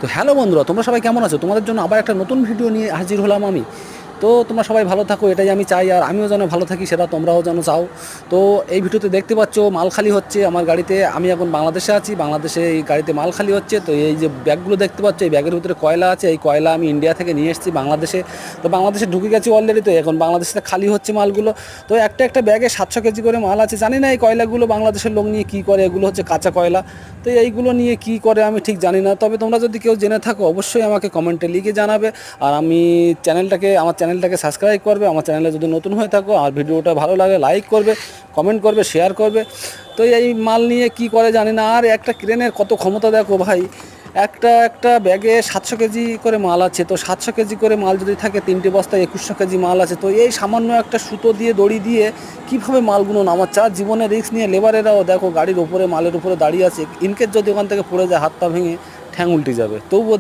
তো হ্যালো বন্ধুরা, তোমরা সবাই কেমন আছো? তোমাদের জন্য আবার একটা নতুন ভিডিও নিয়ে হাজির হলাম আমি। তো তোমরা সবাই ভালো থাকো, এটাই আমি চাই, আর আমিও যেন ভালো থাকি সেটা তোমরাও যেন চাও। তো এই ভিডিওতে দেখতে পাচ্ছ মাল খালি হচ্ছে আমার গাড়িতে। আমি এখন বাংলাদেশে আছি, বাংলাদেশে এই গাড়িতে মাল খালি হচ্ছে। তো এই যে ব্যাগগুলো দেখতে পাচ্ছ, এই ব্যাগের ভিতরে কয়লা আছে। এই কয়লা আমি ইন্ডিয়া থেকে নিয়ে এসেছি বাংলাদেশে। তো বাংলাদেশে ঢুকে গেছি অলরেডি। তো এখন বাংলাদেশে খালি হচ্ছে মালগুলো। তো একটা একটা ব্যাগে 700 কেজি করে মাল আছে। জানি না এই কয়লাগুলো বাংলাদেশের লোক নিয়ে কী করে। এগুলো হচ্ছে কাঁচা কয়লা। তো এইগুলো নিয়ে কি করে আমি ঠিক জানি না। তবে তোমরা যদি কেউ জেনে থাকো অবশ্যই আমাকে কমেন্টে লিখে জানাবে। আর আমার চ্যানেলটাকে সাবস্ক্রাইব করবে। আমার চ্যানেলে যদি নতুন হয়ে থাকো আর ভিডিওটা ভালো লাগে লাইক করবে, কমেন্ট করবে, শেয়ার করবে। তো এই মাল নিয়ে কি করে জানি না। আর একটা ক্রেনের কত ক্ষমতা দেখো ভাই। একটা একটা ব্যাগে 700 কেজি করে মাল আছে। তো 700 কেজি করে মাল যদি থাকে, 3টে বস্তায় 2100 কেজি মাল আছে। তো এই সামান্য একটা সুতো দিয়ে দড়ি দিয়ে কীভাবে মালগুলো নামাচ্ছে। আর জীবনে রিস্ক নিয়ে লেবারেরাও দেখো গাড়ির ওপরে মালের উপরে দাঁড়িয়ে আছে। ইনকেস যদি ওখান থেকে পড়ে যায়, হাত পা ভেঙে ঠ্যাং উল্টে যাবে। তবুও